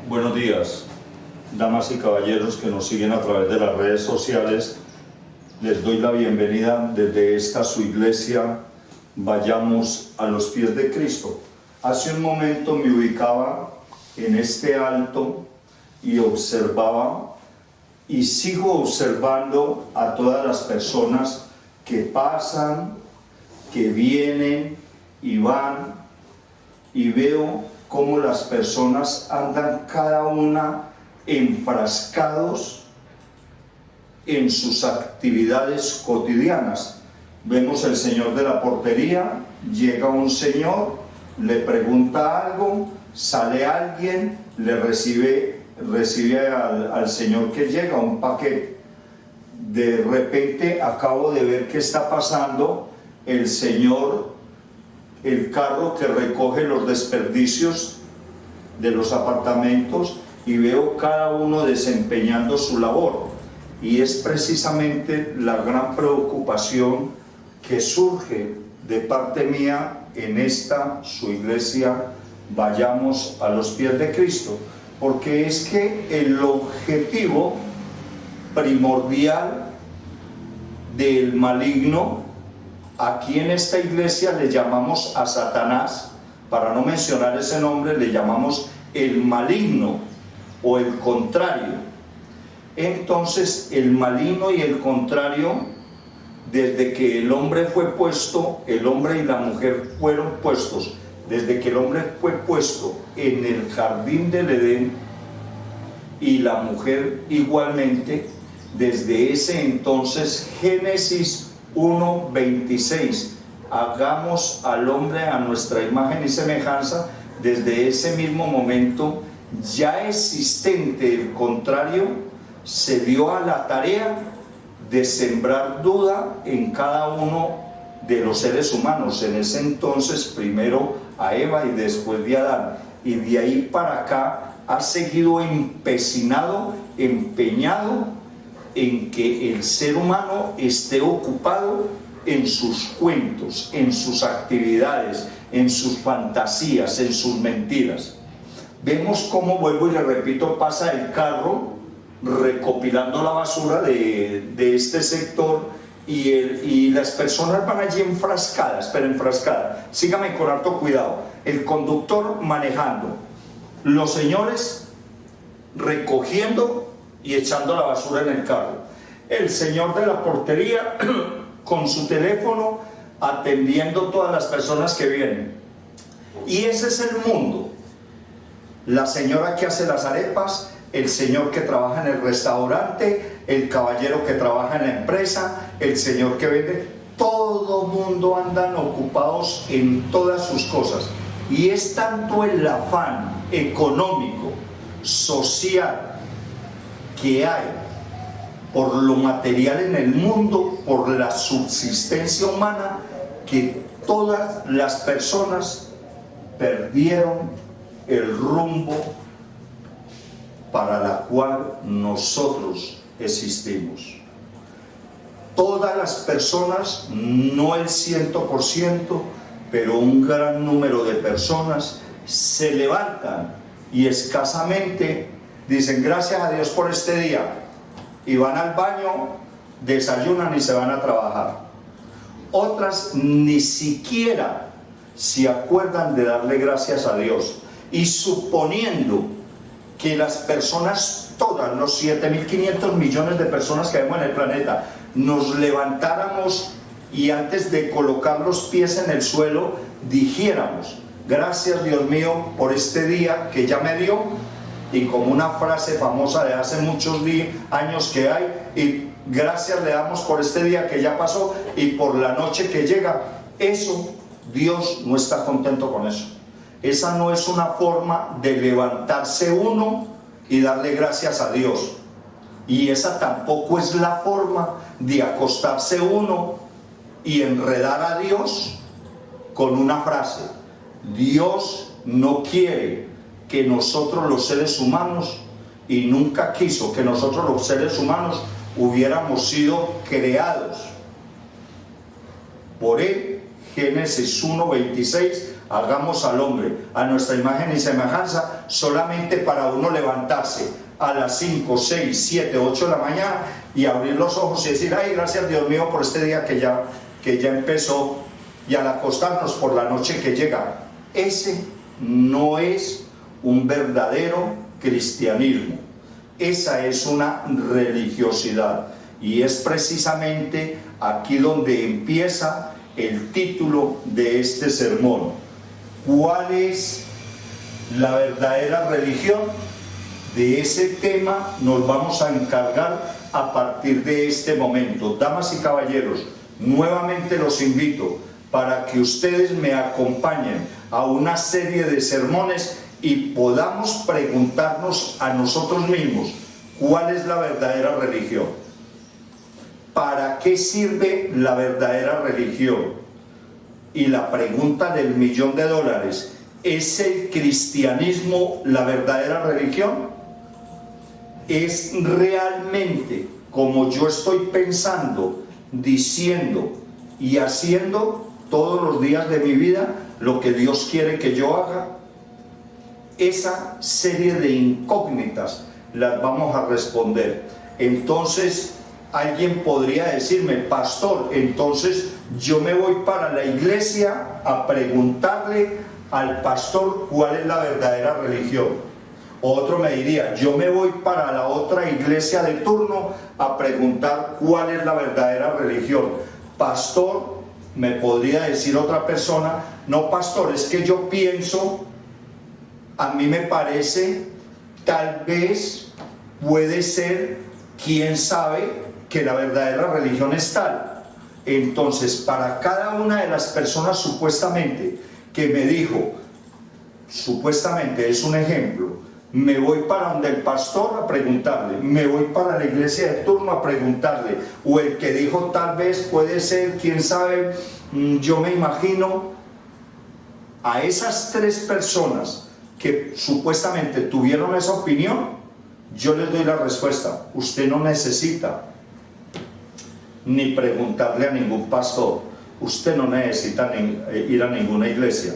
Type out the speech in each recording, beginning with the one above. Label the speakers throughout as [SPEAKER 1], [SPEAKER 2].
[SPEAKER 1] Buenos días, damas y caballeros que nos siguen a través de las redes sociales. Les doy la bienvenida desde esta su iglesia, Vayamos a los pies de Cristo. Hace un momento me ubicaba en este alto y observaba y sigo observando a todas las personas que pasan, que vienen y van, y veo cómo las personas andan cada una enfrascados en sus actividades cotidianas. Vemos el señor de la portería, llega un señor, le pregunta algo, sale alguien, le recibe al señor que llega un paquete. De repente acabo de ver que está pasando el señor, el carro que recoge los desperdicios de los apartamentos, y veo cada uno desempeñando su labor. Y es precisamente la gran preocupación que surge de parte mía en esta su iglesia, Vayamos a los pies de Cristo, porque es que el objetivo primordial del maligno, aquí en esta iglesia le llamamos a Satanás, para no mencionar ese nombre, le llamamos el maligno o el contrario. Entonces el maligno y el contrario, desde que el hombre fue puesto, el hombre y la mujer fueron puestos, desde que el hombre fue puesto en el jardín del Edén y la mujer igualmente, desde ese entonces, Génesis 1:26, hagamos al hombre a nuestra imagen y semejanza. Desde ese mismo momento ya existente el contrario se dio a la tarea de sembrar duda en cada uno de los seres humanos. En ese entonces primero a Eva y después de Adán, y de ahí para acá ha seguido empeñado en que el ser humano esté ocupado en sus cuentos, en sus actividades, en sus fantasías, en sus mentiras. Vemos cómo, vuelvo y le repito, pasa el carro recopilando la basura de este sector, y las personas van allí enfrascadas, pero enfrascadas. Sígame con harto cuidado. El conductor manejando, los señores recogiendo y echando la basura en el carro, el señor de la portería con su teléfono atendiendo todas las personas que vienen. Y ese es el mundo. La señora que hace las arepas, el señor que trabaja en el restaurante, el caballero que trabaja en la empresa, el señor que vende, todo mundo andan ocupados en todas sus cosas. Y es tanto el afán económico, social, que hay por lo material en el mundo, por la subsistencia humana, que todas las personas perdieron el rumbo para la cual nosotros existimos. Todas las personas, no el 100%, pero un gran número de personas se levantan y escasamente dicen gracias a Dios por este día, y van al baño, desayunan y se van a trabajar. Otras ni siquiera se acuerdan de darle gracias a Dios, y suponiendo que las personas, todas los 7.500 millones de personas que vemos en el planeta, nos levantáramos y antes de colocar los pies en el suelo dijéramos gracias Dios mío por este día que ya me dio, y como una frase famosa de hace muchos años que hay, y gracias le damos por este día que ya pasó y por la noche que llega. Eso, Dios no está contento con eso. Esa no es una forma de levantarse uno y darle gracias a Dios, y esa tampoco es la forma de acostarse uno y enredar a Dios con una frase. Dios no quiere que nosotros los seres humanos, y nunca quiso que nosotros los seres humanos hubiéramos sido creados por Él. Génesis 1:26, hagamos al hombre a nuestra imagen y semejanza, solamente para uno levantarse a las 5, 6, 7, 8 de la mañana y abrir los ojos y decir, ay, gracias Dios mío por este día que ya empezó, y al acostarnos por la noche que llega. Ese no es un verdadero cristianismo, esa es una religiosidad, y es precisamente aquí donde empieza el título de este sermón. ¿Cuál es la verdadera religión? De ese tema nos vamos a encargar a partir de este momento. Damas y caballeros, nuevamente los invito para que ustedes me acompañen a una serie de sermones y podamos preguntarnos a nosotros mismos cuál es la verdadera religión. ¿Para qué sirve la verdadera religión? Y la pregunta del $1.000.000, ¿es el cristianismo la verdadera religión? ¿Es realmente como yo estoy pensando, diciendo y haciendo todos los días de mi vida lo que Dios quiere que yo haga? Esa serie de incógnitas las vamos a responder. Entonces, alguien podría decirme, pastor, entonces yo me voy para la iglesia a preguntarle al pastor cuál es la verdadera religión. Otro me diría, yo me voy para la otra iglesia de turno a preguntar cuál es la verdadera religión. Pastor, me podría decir otra persona, no pastor, es que yo pienso, a mí me parece, tal vez, puede ser, quién sabe, que la verdadera religión es tal. Entonces, para cada una de las personas supuestamente que me dijo, supuestamente es un ejemplo, me voy para donde el pastor a preguntarle, me voy para la iglesia de turno a preguntarle, o el que dijo tal vez, puede ser, quién sabe, yo me imagino, a esas tres personas que supuestamente tuvieron esa opinión, yo les doy la respuesta: usted no necesita ni preguntarle a ningún pastor, usted no necesita ir a ninguna iglesia.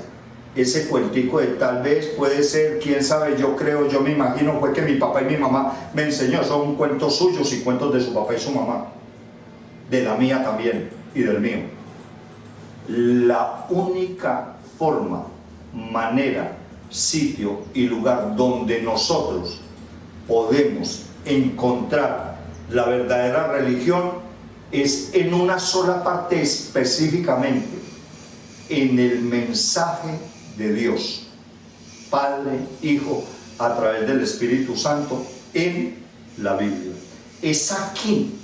[SPEAKER 1] Ese cuentico de tal vez, puede ser, quién sabe, yo creo, yo me imagino, fue que mi papá y mi mamá me enseñó, son cuentos suyos y cuentos de su papá y su mamá, de la mía también y del mío. La única forma, manera, sitio y lugar donde nosotros podemos encontrar la verdadera religión es en una sola parte específicamente, en el mensaje de Dios, Padre, Hijo, a través del Espíritu Santo, en la Biblia. Es aquí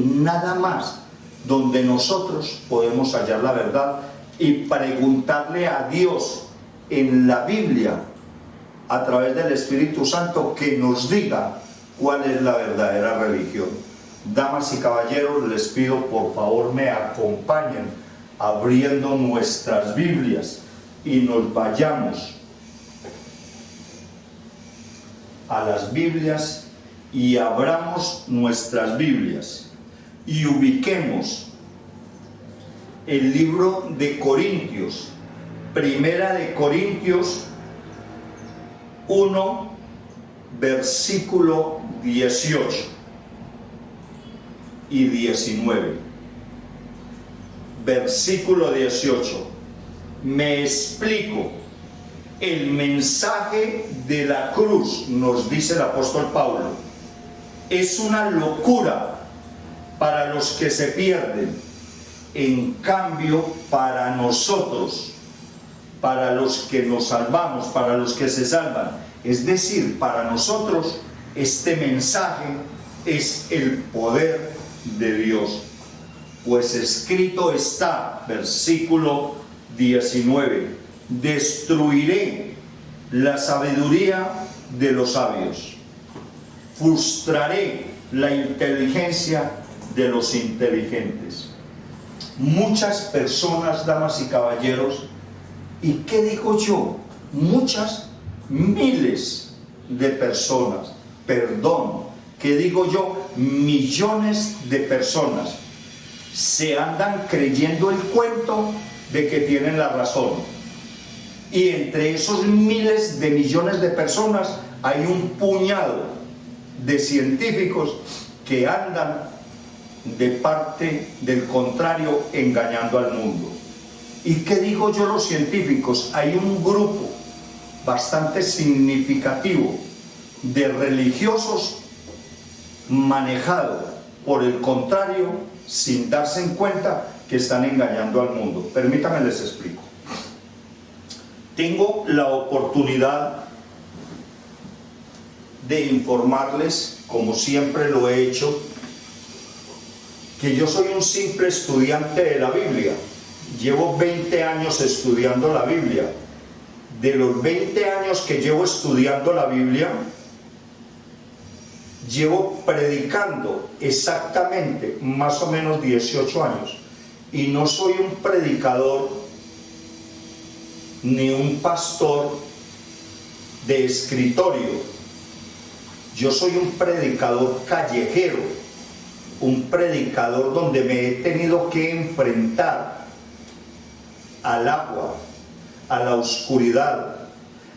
[SPEAKER 1] nada más donde nosotros podemos hallar la verdad y preguntarle a Dios en la Biblia, a través del Espíritu Santo, que nos diga cuál es la verdadera religión. Damas y caballeros, les pido por favor me acompañen abriendo nuestras Biblias y nos vayamos a las Biblias y abramos nuestras Biblias y ubiquemos el libro de Corintios, Primera de Corintios 1, versículo 18 y 19. Versículo 18. Me explico. El mensaje de la cruz, nos dice el apóstol Pablo, es una locura para los que se pierden. En cambio, para nosotros, para los que nos salvamos, para los que se salvan, es decir, para nosotros, este mensaje es el poder de Dios. Pues escrito está, versículo 19, destruiré la sabiduría de los sabios, frustraré la inteligencia de los inteligentes. Muchas personas, damas y caballeros, ¿y qué digo yo? Muchas, miles de personas, perdón, ¿qué digo yo? Millones de personas se andan creyendo el cuento de que tienen la razón. Y entre esos miles de millones de personas hay un puñado de científicos que andan de parte del contrario, engañando al mundo. ¿Y qué digo yo los científicos? Hay un grupo bastante significativo de religiosos manejado por el contrario, sin darse en cuenta que están engañando al mundo. Permítanme les explico. Tengo la oportunidad de informarles, como siempre lo he hecho, que yo soy un simple estudiante de la Biblia. Llevo 20 años estudiando la Biblia. De los 20 años que llevo estudiando la Biblia, llevo predicando exactamente más o menos 18 años. Y no soy un predicador ni un pastor de escritorio. Yo soy un predicador callejero, un predicador donde me he tenido que enfrentar al agua, a la oscuridad,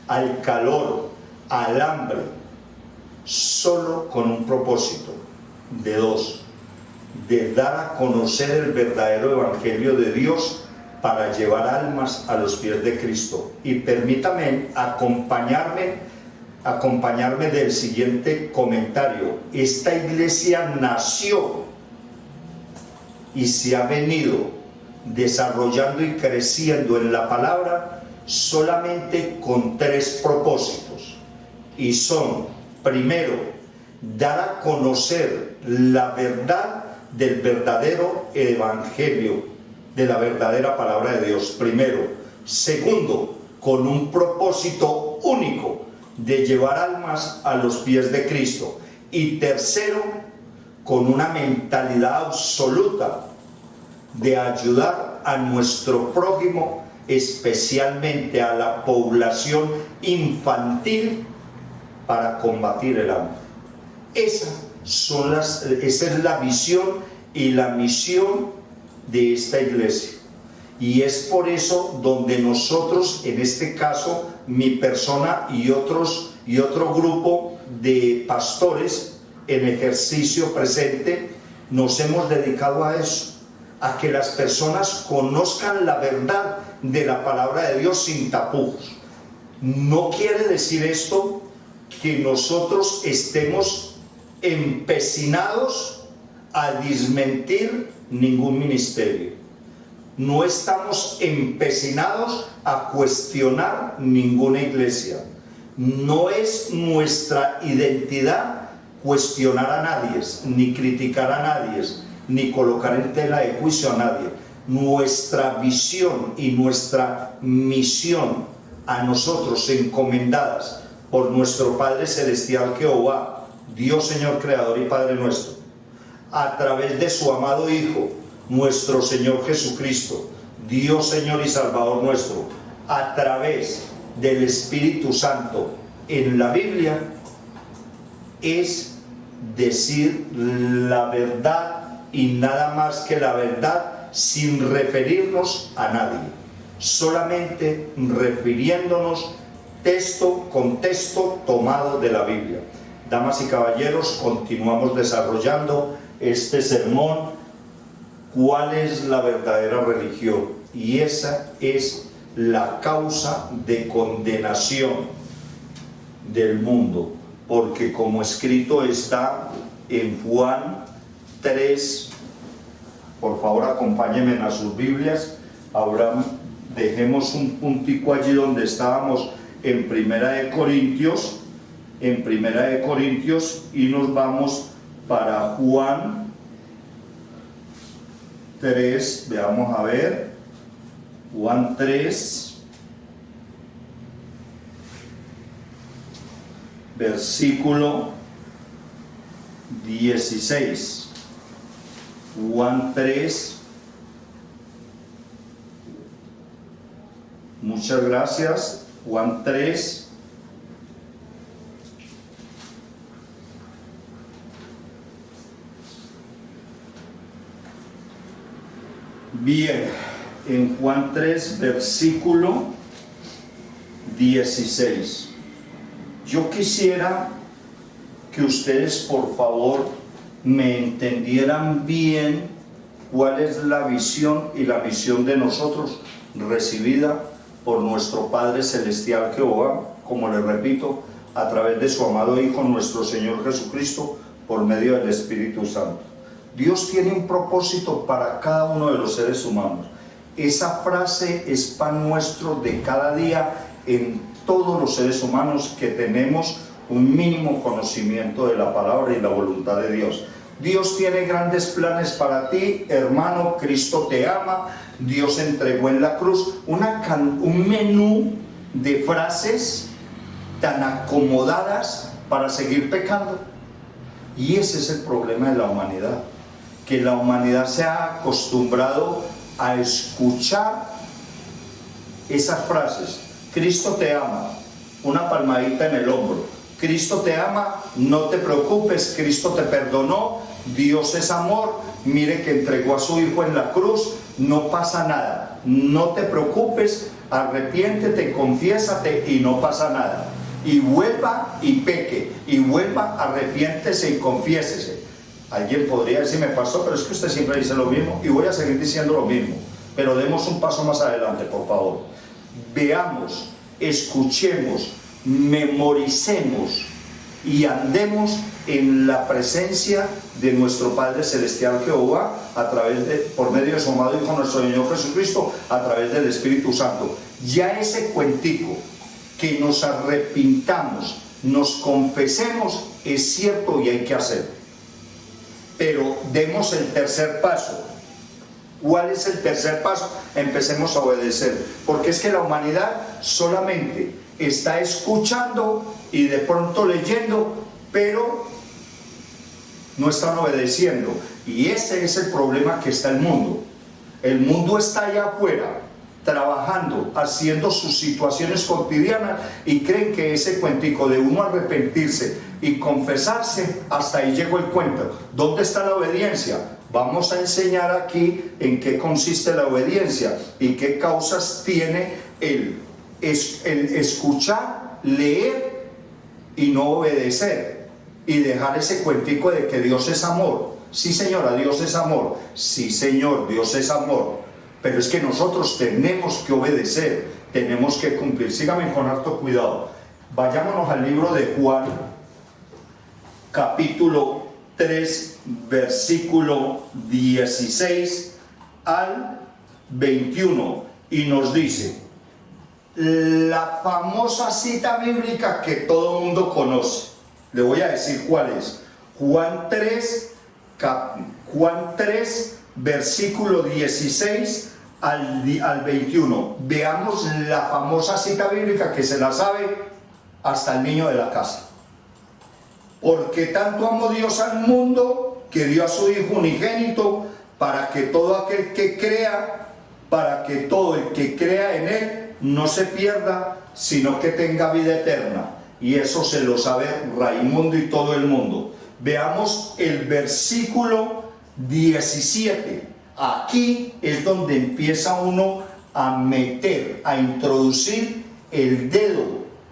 [SPEAKER 1] al calor, al hambre, solo con un propósito, de dos: de dar a conocer el verdadero evangelio de Dios para llevar almas a los pies de Cristo. Y permítame acompañarme del siguiente comentario. Esta iglesia nació y se ha venido desarrollando y creciendo en la palabra solamente con 3 propósitos, y son: primero, dar a conocer la verdad del verdadero evangelio, de la verdadera palabra de Dios, primero. Segundo, con un propósito único, de llevar almas a los pies de Cristo. Y tercero, con una mentalidad absoluta de ayudar a nuestro prójimo, especialmente a la población infantil, para combatir el hambre. Esa es la visión y la misión de esta iglesia. Y es por eso donde nosotros, en este caso, mi persona y otro grupo de pastores en ejercicio presente, nos hemos dedicado a eso, a que las personas conozcan la verdad de la palabra de Dios sin tapujos. No quiere decir esto que nosotros estemos empecinados a desmentir ningún ministerio. No estamos empecinados a cuestionar ninguna iglesia. No es nuestra identidad cuestionar a nadie, ni criticar a nadie, ni colocar en tela de juicio a nadie. Nuestra visión y nuestra misión a nosotros encomendadas por nuestro Padre Celestial Jehová, Dios Señor Creador y Padre nuestro, a través de su amado Hijo, nuestro Señor Jesucristo, Dios Señor y Salvador nuestro, a través del Espíritu Santo en la Biblia, es decir la verdad y nada más que la verdad, sin referirnos a nadie, solamente refiriéndonos texto con texto tomado de la Biblia. Damas y caballeros, continuamos desarrollando este sermón: ¿cuál es la verdadera religión? Y esa es la causa de condenación del mundo, porque como escrito está en Juan 3, por favor acompáñenme a sus Biblias. Ahora dejemos un puntico allí donde estábamos en Primera de Corintios, y nos vamos para Juan 3, veamos a ver, Juan 3, versículo 16. Juan 3, muchas gracias. Juan 3, bien, en Juan 3, versículo 16. Yo quisiera que ustedes, por favor, me entendieran bien cuál es la visión y la misión de nosotros recibida por nuestro Padre Celestial Jehová, como les repito, a través de su amado Hijo, nuestro Señor Jesucristo, por medio del Espíritu Santo. Dios tiene un propósito para cada uno de los seres humanos. Esa frase es pan nuestro de cada día en todos los seres humanos que tenemos un mínimo conocimiento de la palabra y la voluntad de Dios. Dios tiene grandes planes para ti, hermano. Cristo te ama. Dios entregó en la cruz un menú de frases tan acomodadas para seguir pecando. Y ese es el problema de la humanidad, que la humanidad se ha acostumbrado a escuchar esas frases. Cristo te ama, una palmadita en el hombro. Cristo te ama, no te preocupes, Cristo te perdonó, Dios es amor, mire que entregó a su Hijo en la cruz, no pasa nada, no te preocupes, arrepiéntete, confiésate y no pasa nada. Y vuelva y peque, y vuelva, arrepiéntese y confiésese. Alguien podría decirme, pastor, pero es que usted siempre dice lo mismo, y voy a seguir diciendo lo mismo, pero demos un paso más adelante, por favor. Veamos, escuchemos, memoricemos y andemos en la presencia de nuestro Padre Celestial Jehová por medio de su amado Hijo nuestro Señor Jesucristo, a través del Espíritu Santo. Ya ese cuentico, que nos arrepintamos, nos confesemos, es cierto y hay que hacerlo. Pero demos el tercer paso. ¿Cuál es el tercer paso? Empecemos a obedecer, porque es que la humanidad solamente está escuchando y de pronto leyendo, pero no están obedeciendo. Y ese es el problema que está el mundo. El mundo está allá afuera, trabajando, haciendo sus situaciones cotidianas, y creen que ese cuentico de uno arrepentirse y confesarse, hasta ahí llegó el cuento. ¿Dónde está la obediencia? Vamos a enseñar aquí en qué consiste la obediencia y qué causas tiene el escuchar, leer y no obedecer, y dejar ese cuentico de que Dios es amor. Sí, señora, Dios es amor. Sí, señor, Dios es amor. Pero es que nosotros tenemos que obedecer, tenemos que cumplir. Síganme con harto cuidado. Vayámonos al libro de Juan, capítulo 3, versículo 16 al 21. Y nos dice la famosa cita bíblica que todo el mundo conoce. Le voy a decir cuál es. Juan 3, versículo 16 al 21. Veamos la famosa cita bíblica que se la sabe hasta el niño de la casa. Porque tanto amó Dios al mundo que dio a su Hijo unigénito, para que todo el que crea en Él no se pierda, sino que tenga vida eterna. Y eso se lo sabe Raimundo y todo el mundo. Veamos el versículo 17. Aquí es donde empieza uno a meter, a introducir el dedo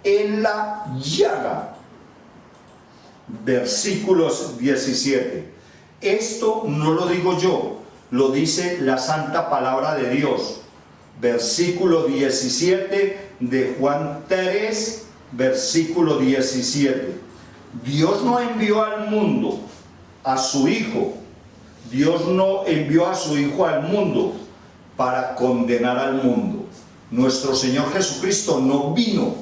[SPEAKER 1] en la llaga. Versículos 17. Esto no lo digo yo, lo dice la santa palabra de Dios. Versículo 17 de Juan 3, versículo 17. Dios no envió al mundo a su Hijo. Dios no envió a su Hijo al mundo para condenar al mundo. Nuestro Señor Jesucristo no vino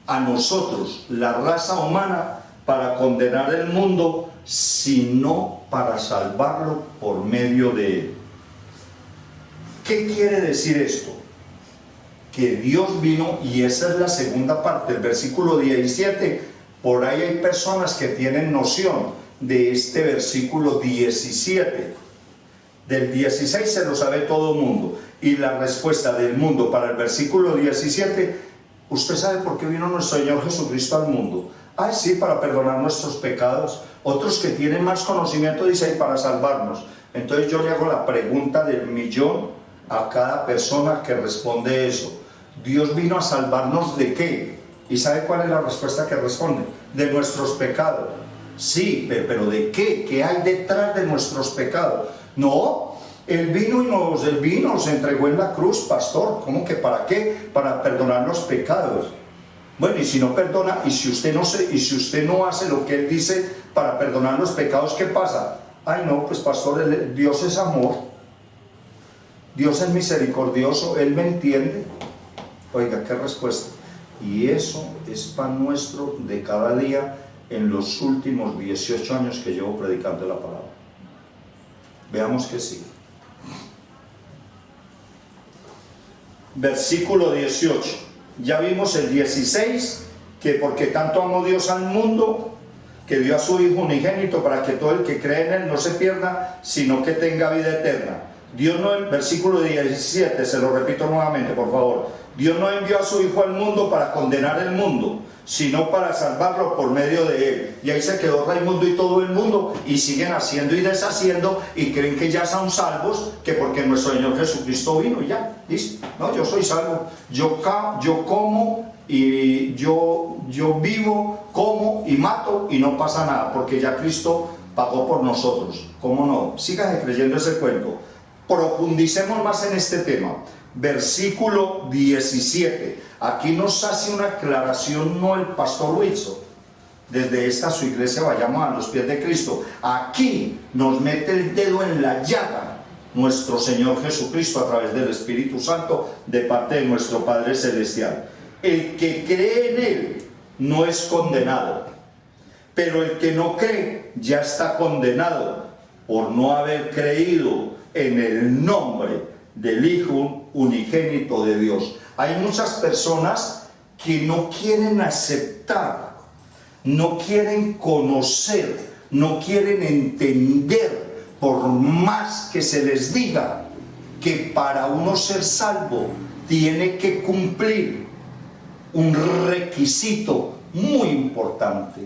[SPEAKER 1] a nosotros, la raza humana, para condenar el mundo, sino para salvarlo por medio de Él. ¿Qué quiere decir esto? Que Dios vino, y esa es la segunda parte, el versículo 17. Por ahí hay personas que tienen noción de este versículo 17. Del 16 se lo sabe todo el mundo, y la respuesta del mundo para el versículo 17, ¿usted sabe por qué vino nuestro Señor Jesucristo al mundo? Ah, sí, para perdonar nuestros pecados. Otros que tienen más conocimiento dicen para salvarnos. Entonces yo le hago la pregunta del millón a cada persona que responde eso. Dios vino a salvarnos ¿de qué? ¿Y sabe cuál es la respuesta que responde? De nuestros pecados. Sí, pero ¿de qué? ¿Qué hay detrás de nuestros pecados? No, Él vino y nos entregó en la cruz, pastor. ¿Cómo que para qué? Para perdonar los pecados. Bueno, y si no perdona, y si usted no hace lo que Él dice para perdonar los pecados, ¿qué pasa? Ay no, pues pastor, Dios es amor, Dios es misericordioso, Él me entiende. Oiga, qué respuesta. Y eso es pan nuestro de cada día en los últimos 18 años que llevo predicando la palabra. Veamos que sigue. Versículo 18. Ya vimos el 16, que porque tanto amó Dios al mundo, que dio a su Hijo unigénito para que todo el que cree en Él no se pierda, sino que tenga vida eterna. Dios no, versículo 17, se lo repito nuevamente, por favor. Dios no envió a su Hijo al mundo para condenar el mundo, sino para salvarlo por medio de Él. Y ahí se quedó Raimundo y todo el mundo, y siguen haciendo y deshaciendo, y creen que ya son salvos, que porque nuestro Señor Jesucristo vino y ya, listo. No, yo soy salvo, yo como, y yo vivo, como y mato, y no pasa nada, porque ya Cristo pagó por nosotros. ¿Cómo no? Síganse creyendo ese cuento. Profundicemos más en este tema. Versículo 17. Aquí nos hace una aclaración no el pastor Wilson. Desde esta su iglesia vayamos a los pies de Cristo. Aquí nos mete el dedo en la llaga nuestro Señor Jesucristo a través del Espíritu Santo de parte de nuestro Padre Celestial. El que cree en Él no es condenado, pero el que no cree ya está condenado por no haber creído en el nombre del Hijo unigénito de Dios. Hay muchas personas que no quieren aceptar, no quieren conocer, no quieren entender, por más que se les diga que para uno ser salvo tiene que cumplir un requisito muy importante.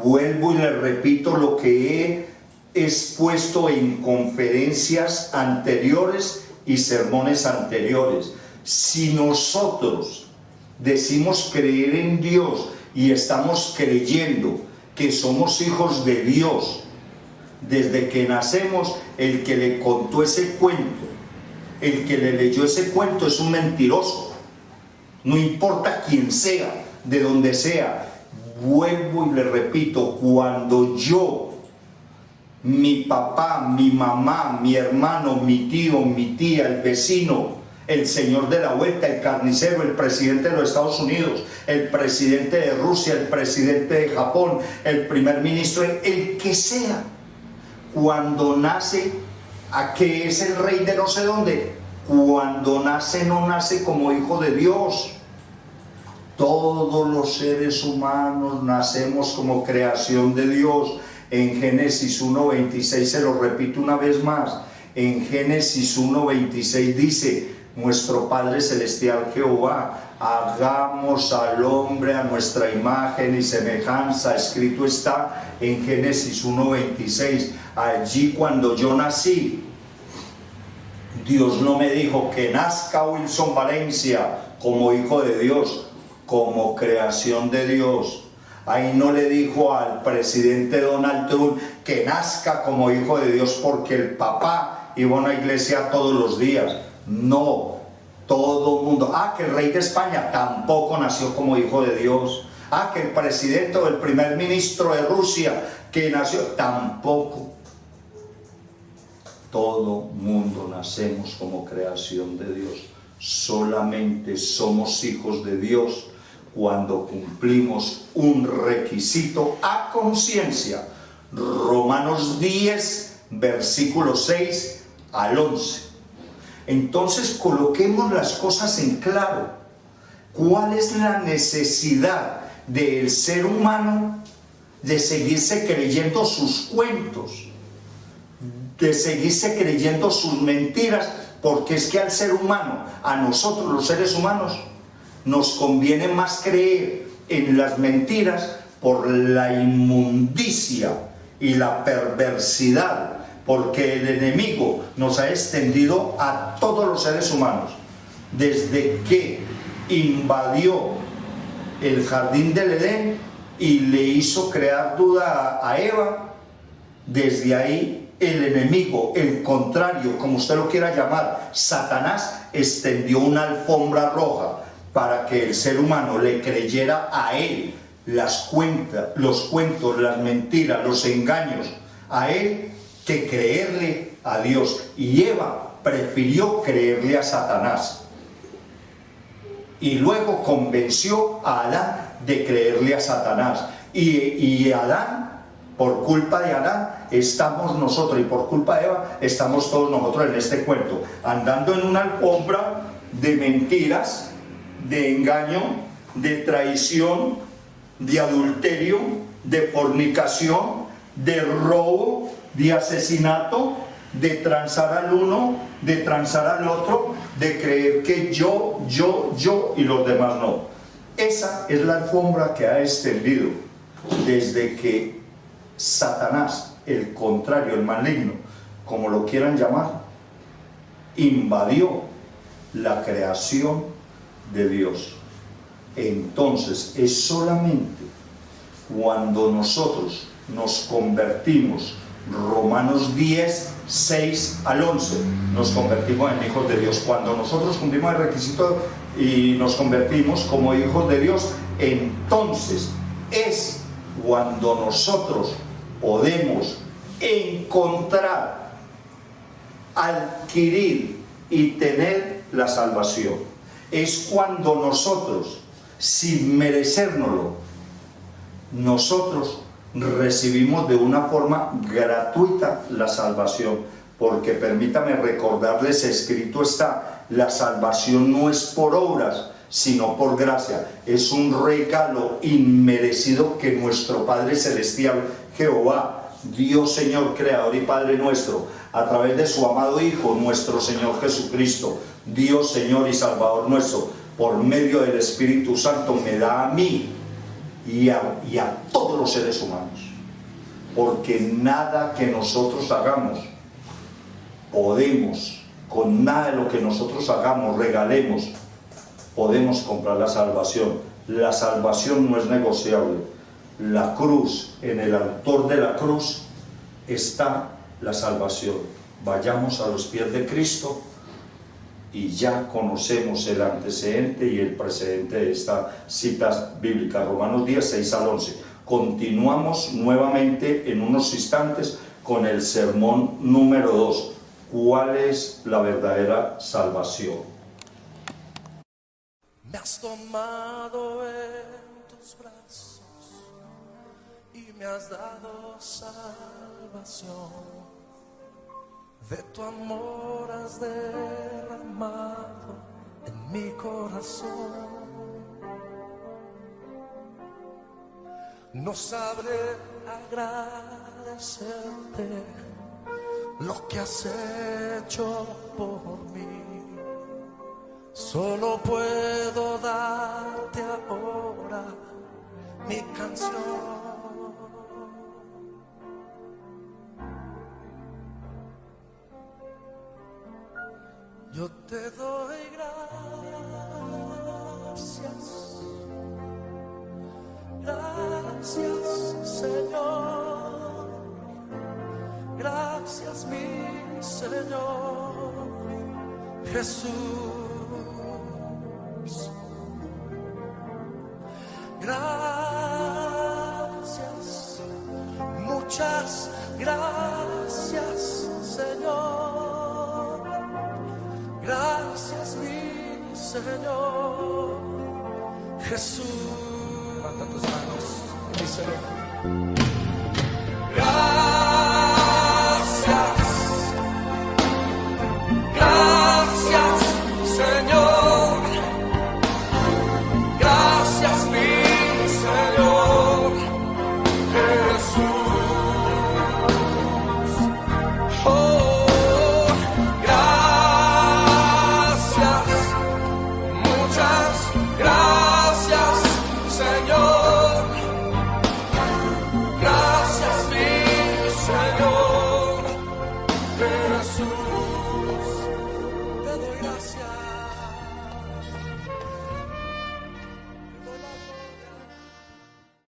[SPEAKER 1] Vuelvo y le repito lo que he expuesto en conferencias anteriores y sermones anteriores. Si nosotros decimos creer en Dios y estamos creyendo que somos hijos de Dios desde que nacemos, el que le contó ese cuento, el que le leyó ese cuento es un mentiroso. No importa quién sea, de donde sea. Vuelvo y le repito, cuando yo, mi papá, mi mamá, mi hermano, mi tío, mi tía, el vecino, el señor de la vuelta, el carnicero, el presidente de los Estados Unidos, el presidente de Rusia, el presidente de Japón, el primer ministro, el que sea, cuando nace, a que es el rey de no sé dónde, cuando nace no nace como hijo de Dios. Todos los seres humanos nacemos como creación de Dios. En Génesis 1:26, se lo repito una vez más, en Génesis 1:26 dice, nuestro Padre Celestial Jehová, hagamos al hombre a nuestra imagen y semejanza. Escrito está en Génesis 1:26. Allí cuando yo nací, Dios no me dijo que nazca Wilson Valencia como hijo de Dios, como creación de Dios. Ahí no le dijo al presidente Donald Trump que nazca como hijo de Dios porque el papá iba a una iglesia todos los días. No, todo el mundo. Que el rey de España tampoco nació como hijo de Dios. Que el presidente o el primer ministro de Rusia que nació, tampoco. Todo mundo nacemos como creación de Dios. Solamente somos hijos de Dios cuando cumplimos un requisito a conciencia. Romanos 10, versículo 6 al 11. Entonces coloquemos las cosas en claro. ¿Cuál es la necesidad del ser humano de seguirse creyendo sus cuentos, de seguirse creyendo sus mentiras? Porque es que al ser humano, a nosotros los seres humanos, nos conviene más creer en las mentiras por la inmundicia y la perversidad, porque el enemigo nos ha extendido a todos los seres humanos. Desde que invadió el jardín del Edén y le hizo crear duda a Eva, desde ahí el enemigo, el contrario, como usted lo quiera llamar, Satanás, extendió una alfombra roja para que el ser humano le creyera a él los cuentos, las mentiras, los engaños, a él, que creerle a Dios. Y Eva prefirió creerle a Satanás. Y luego convenció a Adán de creerle a Satanás. Y Adán, por culpa de Adán, estamos nosotros, y por culpa de Eva, estamos todos nosotros en este cuento, andando en una alfombra de mentiras, de engaño, de traición, de adulterio, de fornicación, de robo, de asesinato, de transar al uno, de transar al otro, de creer que yo y los demás no. Esa es la alfombra que ha extendido desde que Satanás, el contrario, el maligno, como lo quieran llamar, invadió la creación de Dios. Entonces es solamente cuando nosotros nos convertimos, Romanos 10, 6 al 11, nos convertimos en hijos de Dios. Cuando nosotros cumplimos el requisito y nos convertimos como hijos de Dios, entonces es cuando nosotros podemos encontrar, adquirir y tener la salvación. Es cuando nosotros, sin merecérnoslo, nosotros recibimos de una forma gratuita la salvación, porque permítame recordarles, escrito está, la salvación no es por obras, sino por gracia. Es un regalo inmerecido que nuestro Padre Celestial, Jehová, Dios Señor, Creador y Padre nuestro, a través de su amado Hijo, nuestro Señor Jesucristo, Dios Señor y Salvador nuestro, por medio del Espíritu Santo, me da a mí y a todos los seres humanos. Porque nada que nosotros hagamos podemos, con nada de lo que nosotros hagamos, regalemos, podemos comprar la salvación. La salvación no es negociable. La cruz, en el autor de la cruz está la salvación. Vayamos a los pies de Cristo y ya conocemos el antecedente y el precedente de esta cita bíblica, Romanos 10, 6 al 11. Continuamos nuevamente en unos instantes con el sermón número 2. ¿Cuál es la verdadera salvación?
[SPEAKER 2] Me has tomado en tus brazos y me has dado salvación. De tu amor has derramado en mi corazón. No sabré agradecerte lo que has hecho por mí. Solo puedo darte ahora mi canción. Yo te doy gracias, gracias Señor, gracias mi Señor Jesús, gracias, muchas gracias Señor, gracias mi Señor Jesús. Levanta tus manos y díselo.